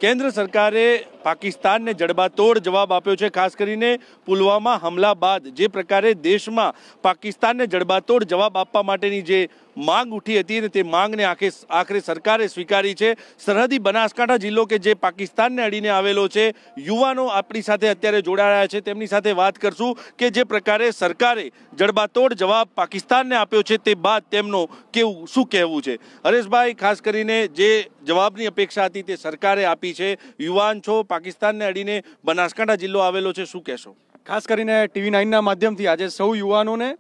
केंद्र सरकारे पाकिस्तान ने जड़बातोड़ जवाब आप्यो छे। खास करीने पुलवामा हमला बाद जे प्रकारे देश में पाकिस्तान ने जड़बातोड़ जवाब आपवा माटेनी जे मांग उठी हती ने ते मांगने आखरे सरकारे स्वीकारी छे। सरहदी बनासकांठा जिल्लो के जे पाकिस्तान ने अडीने आवेलो छे, युवानो आपणी साथे अत्यारे जोडाया छे, तेमनी साथे वात करशुं के जे प्रकारे सरकारे जड़बातोड़ जवाब पाकिस्तान ने आप्यो छे ते बाद तेमनो केवुं शुं कहेवुं छे। हरेशभाई, खास करीने जे जवाबनी अपेक्षा हती ते सरकारे आपी छे, युवान छो, पाकिस्तान ने अडीने बनासकांठा जिल्लो आवेलो छे, शुं कहेशो? खास करीने TV9 ना माध्यमथी आजे सौ युवानोने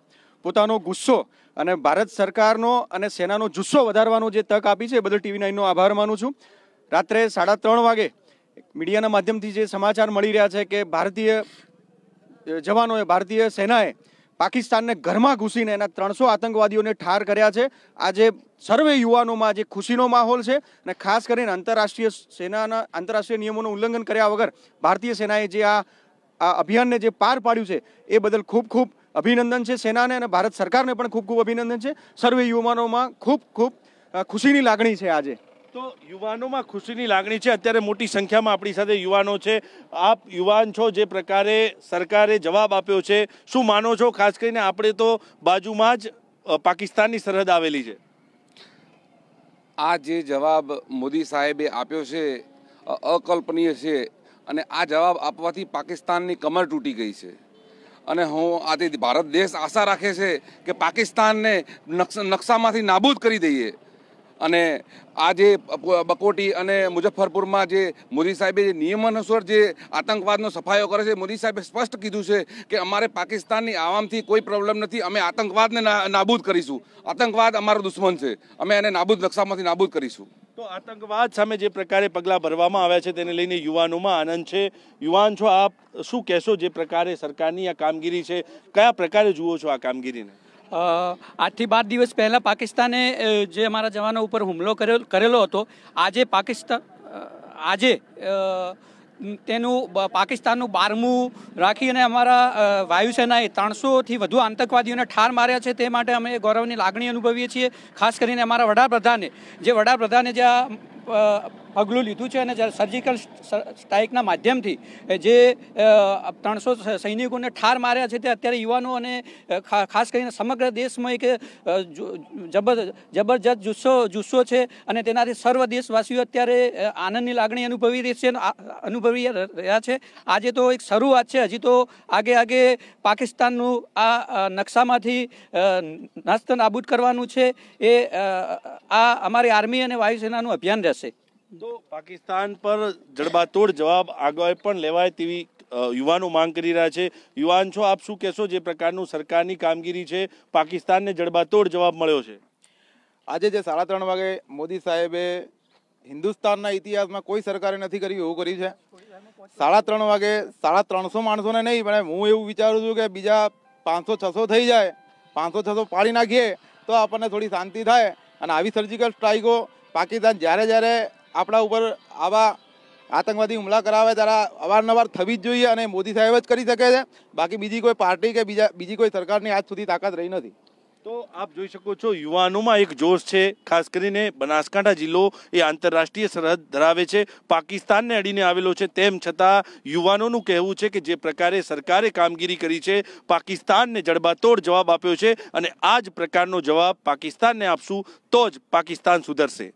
पोतानो गुस्सो અને ભારત સરકારનો અને સેનાનો જુસ્સો વધારવાનો જે તક આપી છે એ બદલ TV9 નો આભાર માનું છું। રાત્રે 3:30 વાગે મીડિયાના માધ્યમથી જે સમાચાર મળી રહ્યા છે કે ભારતીય જવાનોએ, ભારતીય સેનાએ પાકિસ્તાનને ઘરમાં ઘૂસીને એના 300 આતંકવાદીઓને ઠાર કર્યા છે। આજે સર્વે યુવાનોમાં જે ખુશીનો માહોલ છે અને ખાસ કરીને આંતરરાષ્ટ્રીય નિયમોનું ઉલ્લંઘન કર્યા વગર ભારતીય સેનાએ જે આ અભિયાનને જે પાર પાડ્યું છે એ બદલ ખૂબ ખૂબ અભિનંદન છે સેનાને અને ભારત સરકારને પણ ખૂબ ખૂબ અભિનંદન છે। સર્વે યુવાનોમાં ખૂબ ખૂબ ખુશીની લાગણી છે। આજે તો યુવાનોમાં ખુશીની લાગણી છે। અત્યારે મોટી સંખ્યામાં આપણી સાથે યુવાનો છે। આપ યુવાન છો, જે પ્રકારે સરકારે જવાબ આપ્યો છે, શું માનો છો? ખાસ કરીને આપણે તો બાજુમાં જ પાકિસ્તાનની સરહદ આવેલી છે। આ જે જવાબ મોદી સાહેબે આપ્યો છે અકલ્પનીય છે અને આ જવાબ આપવાથી પાકિસ્તાનની કમર તૂટી ગઈ છે અને હું આજે ભારત દેશ આશા રાખે છે કે પાકિસ્તાનને નકશામાંથી નાબૂદ કરી દઈએ અને આજે બકોટી અને મુઝફ્ફરપુરમાં જે મોદી સાહેબે જે નિયમાનુસાર જે આતંકવાદનો સફાયો કરે છે, મોદી સાહેબે સ્પષ્ટ કીધું છે કે અમારે પાકિસ્તાનની આવામથી કોઈ પ્રોબ્લેમ નથી, અમે આતંકવાદને નાબૂદ કરીશું, આતંકવાદ અમારો દુશ્મન છે, અમે એને નકશામાંથી નાબૂદ કરીશું। તો આતંકવાદ સામે જે પ્રકારે પગલાં ભરવામાં આવ્યા છે તેને લઈને યુવાનોમાં આનંદ છે। યુવાન છો, આપ શું કહેશો? જે પ્રકારે સરકારની આ કામગીરી છે, કયા પ્રકારે જુઓ છો આ કામગીરીને? આજથી 12 દિવસ પહેલાં પાકિસ્તાને જે અમારા જવાનો ઉપર હુમલો કરેલો હતો, આજે તેનું પાકિસ્તાનનું 12મું રાખીને અમારા વાયુસેનાએ 300થી વધુ આતંકવાદીઓને ઠાર માર્યા છે। તે માટે અમે ગૌરવની લાગણી અનુભવીએ છીએ। ખાસ કરીને અમારા વડાપ્રધાને જે પગલું લીધું છે અને સર્જિકલ સ્ટ્રાઇકના માધ્યમથી જે 300 સૈનિકોને ઠાર માર્યા છે તે અત્યારે યુવાનો અને ખાસ કરીને સમગ્ર દેશમાં એક જબરજસ્ત જુસ્સો છે અને તેનાથી સર્વ દેશવાસીઓ અત્યારે આનંદની લાગણી અનુભવી રહ્યા છે। આજે તો એક શરૂઆત છે, હજી તો આગે પાકિસ્તાનનું આ નકશામાંથી નસ્ત નાબૂદ કરવાનું છે। એ આ અમારી આર્મી અને વાયુસેનાનું અભિયાન રહેશે। તો પાકિસ્તાન પર જડબાતોડ જવાબ આગળ પણ લેવાય તેવી યુવાનો માંગ કરી રહ્યા છે। યુવાન છો, આપ શું કહેશો? જે પ્રકારનું સરકારની કામગીરી છે, પાકિસ્તાનને જડબાતોડ જવાબ મળ્યો છે। આજે જે 3:30 વાગે મોદી સાહેબે હિન્દુસ્તાનના ઇતિહાસમાં કોઈ સરકારે નથી કર્યું એવું કર્યું છે। 3:30 વાગે 350 માણસોને નહીં, પણ હું એવું વિચારું છું કે બીજા 500-600 થઈ જાય, 500-600 પાડી નાખીએ તો આપણને થોડી શાંતિ થાય। અને આવી સર્જિકલ સ્ટ્રાઇકો પાકિસ્તાન જ્યારે આપણા ઉપર આવા આતંકવાદી હુમલા કરાવે ત્યારે અવારનવાર થવી જ જોઈએ અને મોદી સાહેબ જ કરી શકે છે। બાકી બીજી કોઈ પાર્ટી કે બીજી કોઈ સરકારની આજ સુધી તાકાત રહી નથી। તો આપ જોઈ શકો છો યુવાનોમાં એક જોશ છે। ખાસ કરીને બનાસકાંઠા જિલ્લો એ આંતરરાષ્ટ્રીય સરહદ ધરાવે છે, પાકિસ્તાનને અડીને આવેલો છે, તેમ છતાં યુવાનોનું કહેવું છે કે જે પ્રકારે સરકારે કામગીરી કરી છે, પાકિસ્તાનને જડબાતોડ જવાબ આપ્યો છે અને આ જ પ્રકારનો જવાબ પાકિસ્તાનને આપશું તો જ પાકિસ્તાન સુધરશે।